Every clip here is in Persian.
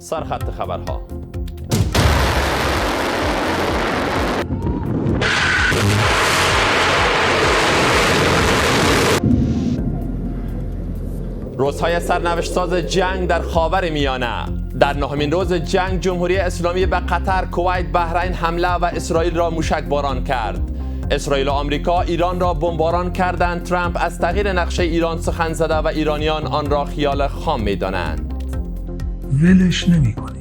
سرخط خبرها. روزهای سرنوشت ساز جنگ در خاور میانه. در نهمین روز جنگ جمهوری اسلامی به قطر، کویت، بحرین حمله و اسرائیل را موشک باران کرد. اسرائیل و آمریکا ایران را بمباران کردند. ترامپ از تغییر نقشه ایران سخن زده و ایرانیان آن را خیال خام می‌دانند. ولش نمی‌کنی.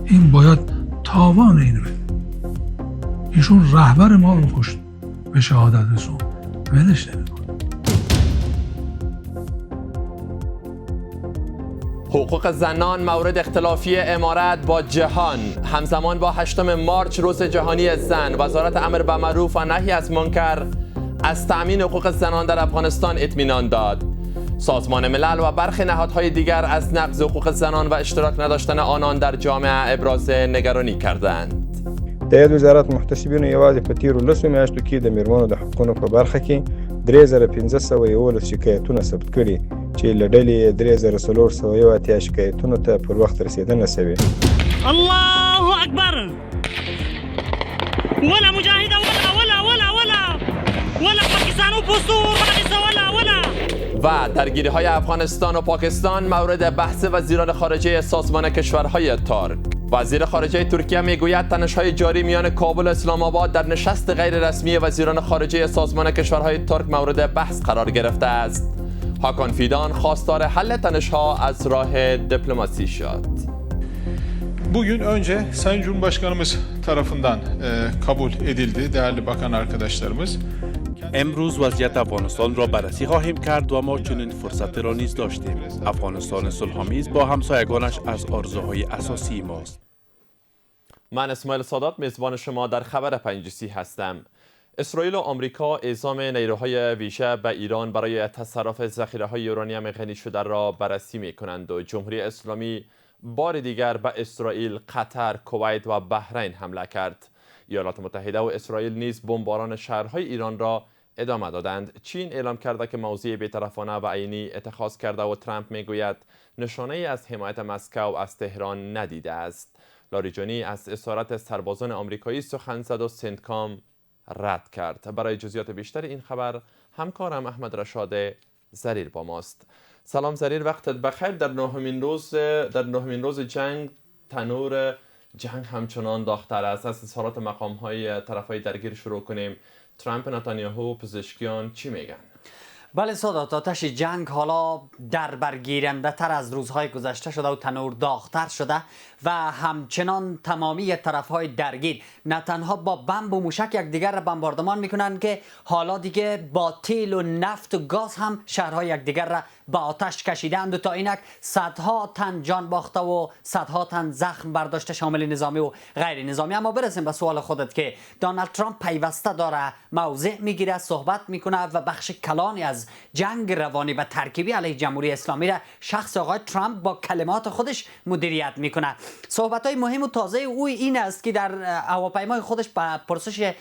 این باید تاوان اینو بده. ایشون رهبر ما رو کشت، به شهادت رسوند. ولش نمی‌کنی. حقوق زنان مورد اختلافی امارات با جهان. همزمان با 8 مارچ روز جهانی زن، وزارت امر به معروف و نهی از منکر از تأمین حقوق زنان در افغانستان اطمینان داد. سازمان ملل و برخی نهادهای دیگر از نقض حقوق زنان و اشتراک نداشتن آنان در جامعه ابراز نگرانی کردند. د وزارت محتسبینو یوازې په تیرو لسو میاشتو کې د میرمنو د حقوقو په برخه کې 3511 شکایتونه ثبت کړي چې له ډلې 3481 شکایتونو ته پر وخت رسیدنه شوې. الله اکبر. ولا مجاهده ولا پاکستانو پوستو ولا و درگیری های افغانستان و پاکستان مورد بحث وزیران خارجه سازمان کشورهای ترک. وزیر خارجه ترکیه میگوید تنش‌های جاری میان کابل و اسلام آباد در نشست غیر رسمی وزیران خارجه سازمان کشورهای ترک مورد بحث قرار گرفته است. هاکان فیدان خواستار حل تنش‌ها از راه دیپلماسی شد. Bugün önce Sayın Cumhurbaşkanımız tarafından kabul edildi değerli bakan arkadaşlarımız. امروز وضعیت افغانستان را بررسی خواهیم کرد و ما چنین فرصتی را نیز داشتیم. افغانستان صلح‌آمیز با همسایگانش از آرزوهای اساسی ماست. من اسماعیل سادات میزبان شما در خبر 5 هستم. اسرائیل و آمریکا اعزام نیروهای ویژه به ایران برای تصرف ذخیره‌های یورانیم غنی شده را بررسی می‌کنند و جمهوری اسلامی بار دیگر به اسرائیل، قطر، کویت و بحرین حمله کرد. ایالات متحده و اسرائیل نیز بمباران شهرهای ایران را ادامه دادند. چین اعلام کرده که موضع بی‌طرفانه و عینی اتخاذ کرده و ترامپ میگوید نشانه ای از حمایت مسکو از تهران ندیده است. لاریجانی از اسارت سربازان آمریکایی سخن زد و سنتکام رد کرد. برای جزئیات بیشتر این خبر همکارم احمد رشاد زریر با ماست. سلام زریر، وقتت بخیر. در نهمین روز جنگ تنور جنگ همچنان داغ‌تر است. از اظهارات مقام‌های طرف‌های درگیر شروع کنیم. ترامپ، نتانیاهو و پزشکیان چی میگن؟ بله سادات، آتش جنگ حالا در برگیرنده تر از روزهای گذشته شده و تنور داغتر شده و همچنان تمامی طرفهای درگیر نه تنها با بمب و موشک یکدیگر را بمباردمان میکنند که حالا دیگه با تیل و نفت و گاز هم شهرهای یکدیگر را با آتش کشیدند و تا اینک صدها تن جان باخته و صدها تن زخم برداشته، شامل نظامی و غیر نظامی. اما برسیم به سوال خودت که دونالد ترامپ پیوسته داره موضع میگیره، صحبت میکنه و بخش کلانی از جنگ روانی و ترکیبی علیه جمهوری اسلامی را شخص آقای ترامپ با کلمات خودش مدیریت میکنه. صحبت‌های مهم و تازه او این است که در هواپیمای خودش به پرسش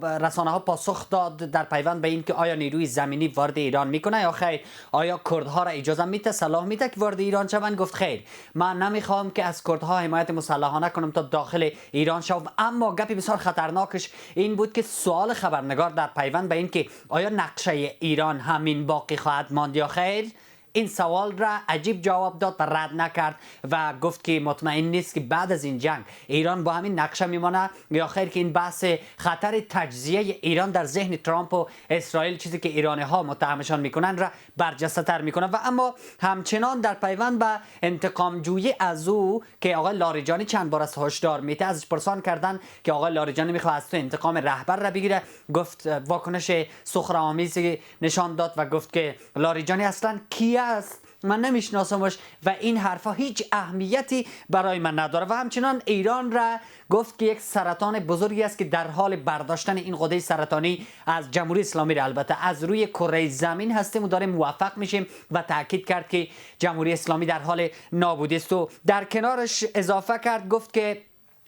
رسانه ها پاسخ داد در پیوند به این که آیا نیروی زمینی وارد ایران میکنه یا خیر، آیا کردها را اجازه میده، صلاح میده که وارد ایران شوند. گفت خیر، من نمیخوام که از کردها حمایت مسلحانه کنم تا داخل ایران شوم. اما گپی بسیار خطرناکش این بود که سوال خبرنگار در پیوند به این که آیا نقشه ایران همین باقی خواهد ماند یا خیر، این سوال را عجیب جواب داد و رد نکرد و گفت که مطمئن نیست که بعد از این جنگ ایران با همین نقشه میمانه یا خیر که این بحث خطر تجزیه ایران در ذهن ترامپ و اسرائیل، چیزی که ایرانی ها متهمشان میکنن، را برجسته تر میکنه. و اما همچنان در پیوند به انتقام جویی از او که آقای لاریجانی چند بار از هشدار میده، ازش پرسان کردن که آقای لاریجانی میخواد از تو انتقام رهبر را بگیره، گفت واکنش سخره‌آمیزی نشان داد و گفت که لاریجانی اصلا کی است، من نمیشناسمش و این حرفا هیچ اهمیتی برای من نداره. و همچنان ایران را گفت که یک سرطان بزرگی است که در حال برداشتن این غده سرطانی از جمهوری اسلامی را البته از روی کره زمین هستیم و داریم موفق میشیم و تاکید کرد که جمهوری اسلامی در حال نابودی است. و در کنارش اضافه کرد، گفت که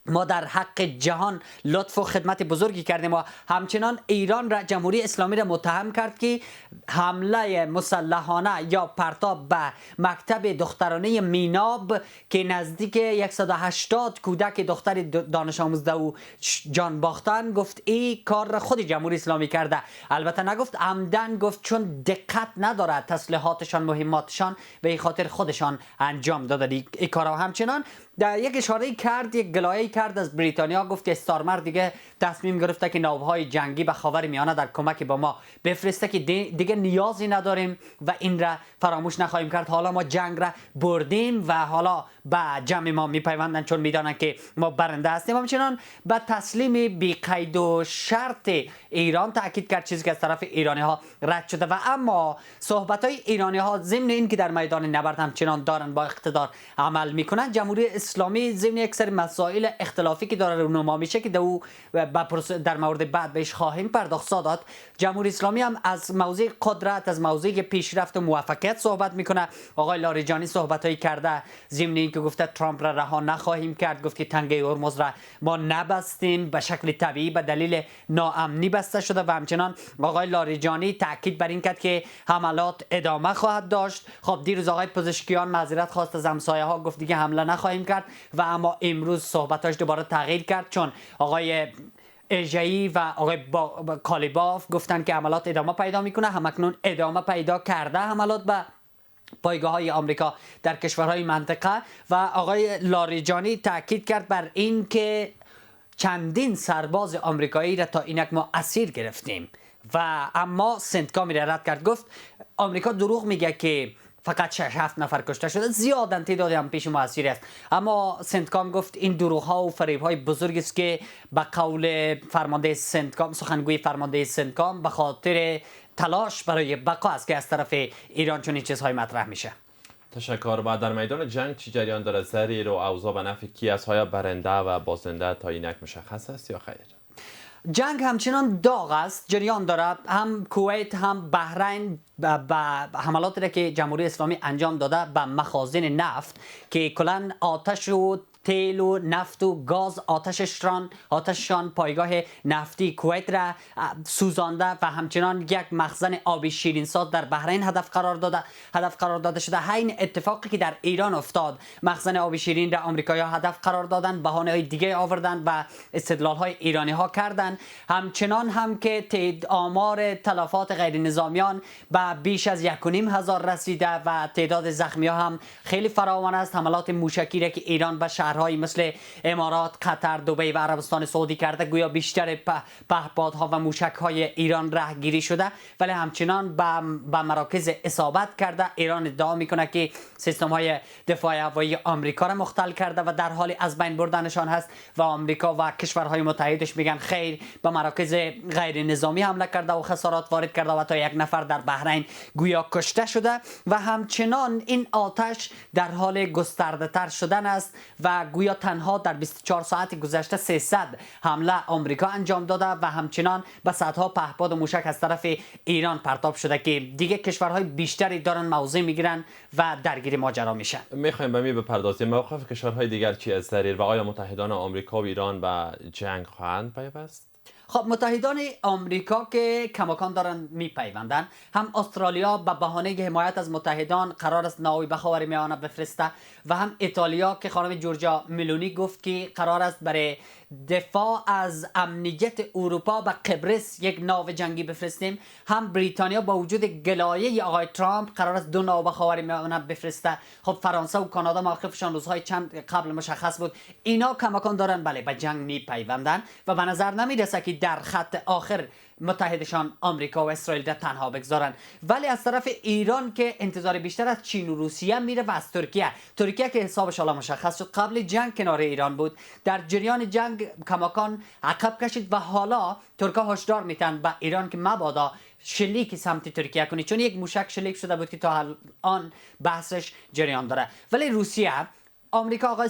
ما در حق جهان لطف و خدمت بزرگی کردیم و همچنان ایران را، جمهوری اسلامی را متهم کرد که حمله مسلحانه یا پرتاب به مکتب دخترانه میناب که نزدیک 180 کودک دختر دانش آموزده و جان باختن، گفت این کار را خود جمهوری اسلامی کرده. البته نگفت عمدن، گفت چون دقت ندارد تسلیحاتشان مهماتشان به این خاطر خودشان انجام دادن این کارا. همچنان در یک اشاره کرد، یک گلایه کرد از بریتانیا، گفت که استارمر دیگه تصمیم گرفته که ناوهای جنگی به خاورمیانه در کمک با ما بفرسته که دیگه نیازی نداریم و این را فراموش نخواهیم کرد. حالا ما جنگ را بردیم و حالا به جمع ما میپیوندن چون میدانن که ما برنده هستیم. همچنان به تسلیم بی قید و شرط ایران تاکید کرد، چیزی که از طرف ایرانی ها رد شده. و اما صحبت های ایرانی ها ضمن این که در میدان نبرد همچنان دارن با اقتدار عمل میکنن، جمهوری اسلامی ضمن یک سری مسائل اختلافی که داره رونما میشه که در مورد بعد بهش خواهیم پرداخت سادات، جمهوری اسلامی هم از موضوع قدرت، از موضوع پیشرفت و موفقیت صحبت میکنه. آقای لاریجانی صحبتایی کرده ضمن این که گفته ترامپ را رها نخواهیم کرد، گفت که تنگه هرمز را ما نبستیم، به شکل طبیعی به دلیل ناامنی بسته شده. و همچنان آقای لاریجانی تاکید بر این کرد که حملات ادامه خواهد داشت. خب دیروز آقای پزشکیان معذرت خواست از همسایه ها، گفت دیگه حمله نخواهیم کرد و اما امروز صحبتاش دوباره تغییر کرد چون آقای اژه‌ای و آقای کالیباف گفتن که حملات ادامه پیدا میکنه. همکنون ادامه پیدا کرده حملات به پایگاه های آمریکا در کشورهای منطقه و آقای لاریجانی تاکید کرد بر این که چندین سرباز آمریکایی را تا اینک ما اسیر گرفتیم و اما سنتکامی را رد کرد. گفت آمریکا دروغ میگه که فقط 6-7 نفر کشته شده، زیادن تعدادی هم پیش ما اسیر است. اما سنتکام گفت این دروغ ها و فریب های بزرگی است که به قول فرمانده سنتکام، سخنگوی فرمانده سنتکام، به خاطر تلاش برای بقا است که از طرف ایران چنین چیزهای مطرح میشه. تشکر. بعد در میدان جنگ چی جریان داره؟ زریر و اوضاع به نفع کی است؟ های برنده و بازنده تا اینک مشخص است یا خیر؟ جنگ همچنان داغ است، جریان دارد. هم کویت هم بحرین به حملاتی را که جمهوری اسلامی انجام داده به مخازن نفت که کلان آتش و تیل و نفت و گاز آتششان پایگاه نفتی کویت را سوزانده و همچنان یک مخزن آب شیرینساز در بحرین هدف قرار داده شده. همین اتفاقی که در ایران افتاد، مخزن آب شیرین را آمریکایی‌ها هدف قرار دادن، بهانه‌های دیگه آوردن و استدلال‌های ایرانی‌ها کردن. همچنان هم که آمار تلفات غیر نظامیان به بیش از 1,500 رسیده و تعداد زخمی‌ها هم خیلی فراوان است. حملات موشکی را که ایران به شهرهای مثل امارات، قطر، دبی و عربستان سعودی کرده، گویا بیشتر پهپادها و موشک‌های ایران رهگیری شده ولی همچنان به مراکز اصابت کرده. ایران ادعا میکنه که سیستم‌های دفاع هوایی آمریکا را مختل کرده و در حال از بین بردنشان هست و آمریکا و کشورهای متحدش میگن خیر، به مراکز غیر نظامی حمله کرده و خسارات وارد کرده و تا 1 نفر در بحرین گویا کشته شده. و همچنان این آتش در حال گسترده تر شدن است و گویا تنها در 24 ساعت گذشته 300 حمله آمریکا انجام داده و همچنان به صدها پهپاد و موشک از طرف ایران پرتاب شده که دیگه کشورهای بیشتری دارن موضع میگیرن و درگیر ماجرا میشن. میخوایم به می بپردازیم. موقف کشورهای دیگر چی از زریر و آیا متحدان آمریکا و ایران به جنگ خواهند پیوست؟ خب متحدان آمریکا که کماکان دارن میپیوندن، هم استرالیا به بهانه حمایت از متحدان قرار است ناوی به خاورمیانه بفرسته و هم ایتالیا که خانم جورجیا ملونی گفت که قرار است برای دفاع از امنیت اروپا به قبرس یک ناو جنگی بفرستیم. هم بریتانیا با وجود گلایه آقای ترامپ قرار است 2 ناو به خاورمیانه بفرسته. خب فرانسه و کانادا موقفشان روزهای چند قبل مشخص بود. اینا کماکان دارن بله به جنگ میپیوندن و به نظر نمیرسه که در خط آخر متحدشان آمریکا و اسرائیل را تنها بگذارن. ولی از طرف ایران که انتظار بیشتر از چین و روسیه میره و از ترکیه که حسابش حالا مشخص شد قبل جنگ کنار ایران بود، در جریان جنگ کماکان عقب کشید و حالا ترکا هشدار میتن به ایران که مبادا شلیک سمت ترکیه کنی، چون یک موشک شلیک شده بود که تا الان بحثش جریان داره. ولی روسیه، آمریکا، آقای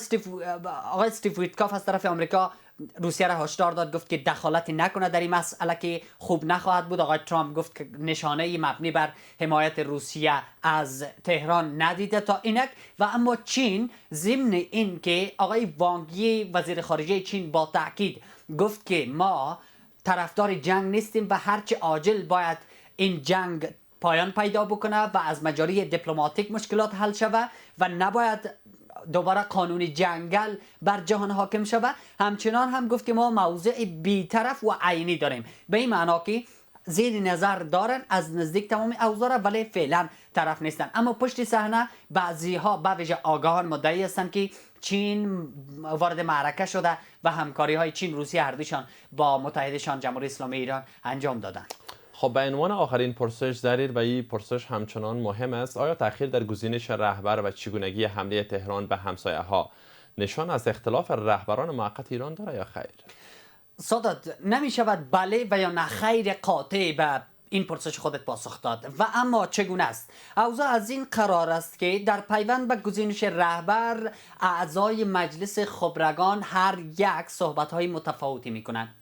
استیو ویتکاف از طرف آمریکا روسیه را هشدار داد، گفت که دخالتی نکنه در این مسئله که خوب نخواهد بود. آقای ترامپ گفت که نشانه مبنی بر حمایت روسیه از تهران ندیده تا اینک. و اما چین ضمن این که آقای وانگ یی وزیر خارجه چین با تاکید گفت که ما طرفدار جنگ نیستیم و هرچه عاجل باید این جنگ پایان پیدا بکنه و از مجاری دیپلماتیک مشکلات حل شوه و نباید دوباره قانون جنگل بر جهان حاکم شوه. همچنان هم گفت که ما موضع بی‌طرف و عینی داریم، به این معنا که زیر نظر دارن از نزدیک تمام اوضاع ولی فعلا طرف نیستن. اما پشت صحنه بعضی ها به ویژه آگاهان مدعی هستند که چین وارد معرکه شده و همکاری های چین روسیه هر دوشان با متحدشان جمهوری اسلامی ایران انجام دادن. خب به عنوان آخرین پرسش زریر و این پرسش همچنان مهم است، آیا تأخیر در گزینش رهبر و چگونگی حمله تهران به همسایه ها نشان از اختلاف رهبران موقت ایران داره یا خیر؟ سادات، نمی شود بله و یا نه خیر قاطع به این پرسش خودت پاسخ داد. و اما چگونه است؟ اوضاع از این قرار است که در پیوند به گزینش رهبر اعضای مجلس خبرگان هر یک صحبت‌های متفاوتی می‌کنند.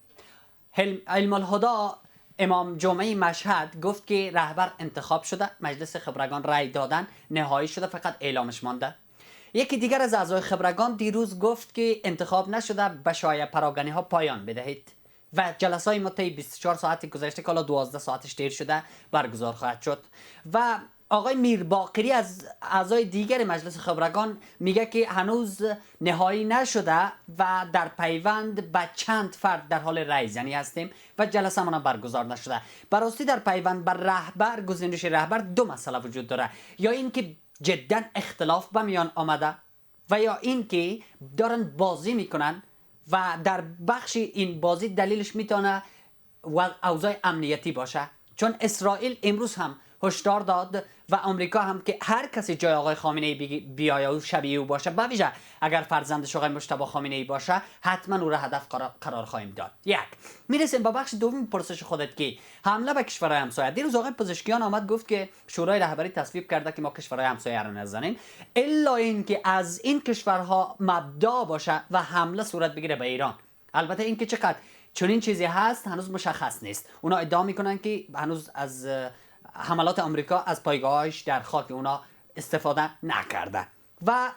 علم الهدا امام جمعه مشهد گفت که رهبر انتخاب شده، مجلس خبرگان رأی دادن، نهایی شده، فقط اعلامش مانده. یکی دیگر از اعضای خبرگان دیروز گفت که انتخاب نشده، به شایعه پراگنی ها پایان بدهید و جلسه های ما طی 24 ساعت گذشته که حالا 12 ساعتش دیر شده برگزار خواهد شد. و آقای میرباقری از اعضای دیگر مجلس خبرگان میگه که هنوز نهایی نشده و در پیوند به چند فرد در حال رأی زنی هستیم و جلسه ما برگزار نشده. براستی در پیوند بر رهبر، گزینش رهبر، دو مسئله وجود داره، یا اینکه جدا اختلاف به میان آمده و یا اینکه دارن بازی میکنن و در بخش این بازی دلیلش میتونه اوضاع امنیتی باشه. چون اسرائیل امروز هم هشدار داد و آمریکا هم که هر کسی جای آقای خامنه ای بیاید و شبیه او باشه، به ویژه اگر فرزندش آقای مجتبی خامنه ای باشه، حتما او را هدف قرار خواهیم داد. یک، میرسیم به بخش دوم پرسش خودت که حمله به کشورهای همسایه. دیروز آقای پزشکیان آمد گفت که شورای رهبری تصویب کرده که ما کشورهای همسایه را نزنیم الا اینکه از این کشورها مبدا باشه و حمله صورت بگیره به ایران. البته اینکه چقدر چون این چیزی هست هنوز مشخص نیست. اونا ادعا میکنن که هنوز از حملات آمریکا از پایگاهش در خاک اونا استفاده نکرده. و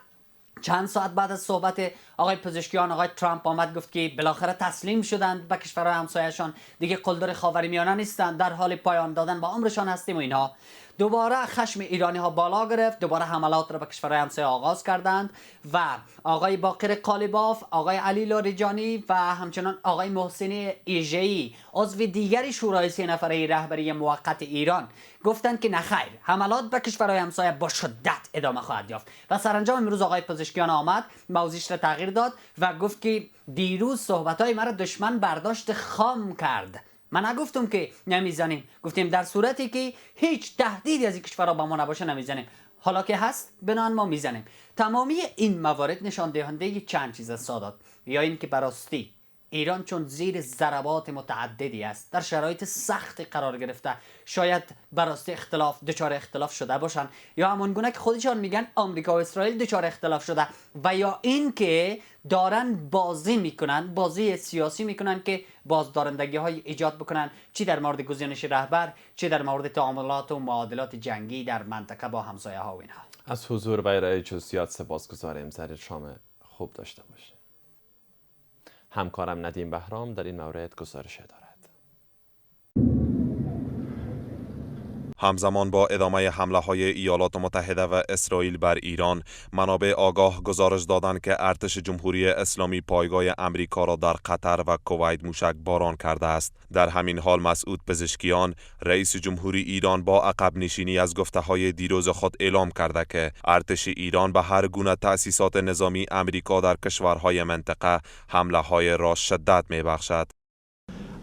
چند ساعت بعد از صحبت آقای پزشکیان، آقای ترامپ آمد گفت که بالاخره تسلیم شدند به کشورهای همسایه‌شان، دیگه قلدر خاورمیانه نیستند، در حال پایان دادن با عمرشان هستیم و اینها. دوباره خشم ایرانی ها بالا گرفت، دوباره حملات را به کشورهای همسایه آغاز کردند و آقای باقر قالیباف، آقای علی لاریجانی و همچنان آقای محسن ایژه‌ای عضو دیگری شورای 3 نفره رهبری موقت ایران گفتند که نخیر، حملات به کشورهای همسایه با شدت ادامه خواهد یافت. و سرانجام امروز آقای پزشکیان آمد، موضوعش را تغییر داد و گفت که دیروز صحبت‌های مرا دشمن برداشت خام کرد. من نگفتم که نمیزنیم، گفتیم در صورتی که هیچ تهدیدی از این کشورها با ما نباشه نمیزنیم، حالا که هست بنان ما میزنیم. تمامی این موارد نشان دهنده چند چیز است سادات، یا این که براستی ایران چون زیر ضربات متعددی است، در شرایط سخت قرار گرفته، شاید براستی دچار اختلاف شده باشن، یا همون گونه که خودشان میگن آمریکا و اسرائیل دچار اختلاف شده، و یا این که دارن بازی سیاسی میکنن که بازدارندگی های ایجاد بکنن، چی در مورد گزینش رهبر، چی در مورد تعاملات و معادلات جنگی در منطقه با همسایه ها و اینها. از حضور و ارائه جزئیات سپاسگزاریم. زریر شام خوب داشته باشید. همکارم ندیم بهرام در این مورد گزارش دارد. همزمان با ادامه حمله‌های ایالات متحده و اسرائیل بر ایران، منابع آگاه گزارش دادند که ارتش جمهوری اسلامی پایگاه امریکا را در قطر و کویت موشک باران کرده است. در همین حال مسعود پزشکیان، رئیس جمهوری ایران، با عقب نشینی از گفته‌های دیروز خود اعلام کرده که ارتش ایران به هر گونه تأسیسات نظامی امریکا در کشورهای منطقه حمله‌های را شدت می‌بخشد.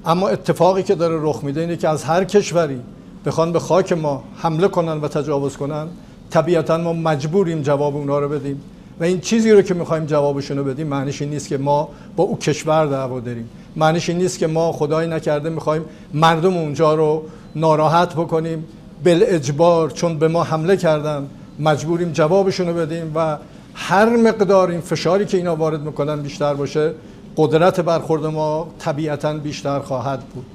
اما اتفاقی که داره رخ میده اینه که از هر کشوری بخوان به خاک ما حمله کنن و تجاوز کنن، طبیعتا ما مجبوریم جواب اونها رو بدیم و این چیزی رو که میخوایم جوابشون رو بدیم معنیش این نیست که ما با او کشور دعوا داریم، معنیش این نیست که ما خدای نکرده میخوایم مردم اونجا رو ناراحت بکنیم بالاجبار، چون به ما حمله کردن مجبوریم جوابشون رو بدیم و هر مقدار این فشاری که اینا وارد میکنن بیشتر باشه، قدرت برخورد ما طبیعتاً بیشتر خواهد بود.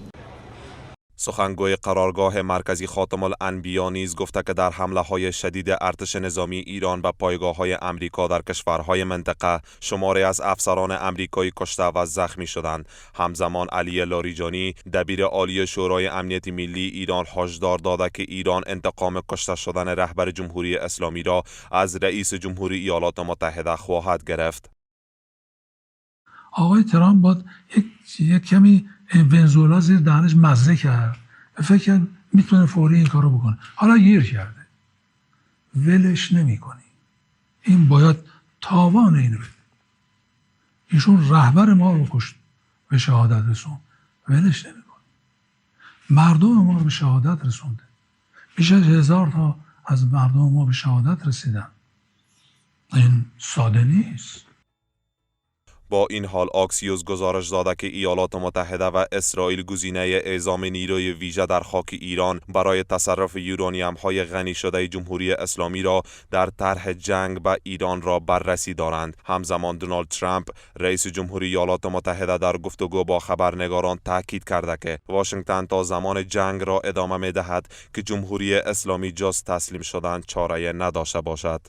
سخنگوی قرارگاه مرکزی خاتم الانبیا نیز گفته که در حمله‌های شدید ارتش نظامی ایران و پایگاه‌های امریکا در کشورهای منطقه شماری از افسران امریکایی کشته و زخمی شدند. همزمان علی لاریجانی دبیر عالی شورای امنیت ملی ایران هشدار داده که ایران انتقام کشته شدن رهبر جمهوری اسلامی را از رئیس جمهوری ایالات متحده خواهد گرفت. آقای ترامپ باید یک کمی ونزوئلا زیر دهنش مزه کرد و فکر کرد میتونه فوری این کارو بکنه. حالا گیر کرده، ولش نمی‌کنی. این باید تاوان اینو بده. ایشون رهبر ما رو کشت، به شهادت رسوند، ولش نمی‌کنی. مردم ما رو به شهادت رسونده. بیش از 1000 تا از مردم ما به شهادت رسیدن. این ساده نیست. با این حال آکسیوس گزارش داده که ایالات متحده و اسرائیل گزینه اعزام نیروی ویژه در خاک ایران برای تصرف یورانیم های غنی شده جمهوری اسلامی را در طرح جنگ با ایران را بررسی دارند. همزمان دونالد ترامپ رئیس جمهوری ایالات متحده در گفتگو با خبرنگاران تاکید کرده که واشنگتن تا زمان جنگ را ادامه می دهد که جمهوری اسلامی جز تسلیم شدن چاره نداشته باشد.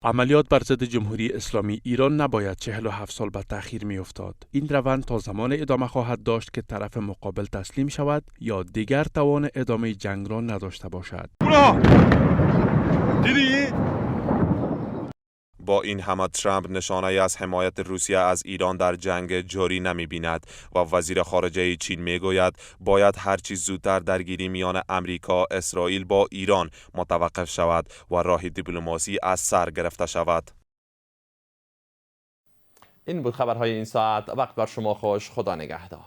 عملیات بر ضد جمهوری اسلامی ایران نباید 47 سال به تأخیر می افتاد. این روند تا زمان ادامه خواهد داشت که طرف مقابل تسلیم شود یا دیگر توان ادامه جنگ را نداشته باشد. با این همه ترامپ نشانه از حمایت روسیه از ایران در جنگ جاری نمی بیند و وزیر خارجه چین می گوید باید هر چیز زودتر درگیری میان امریکا، اسرائیل با ایران متوقف شود و راه دیپلماسی از سر گرفته شود. این بود خبرهای این ساعت. وقت بر شما خوش. خدا نگهدار.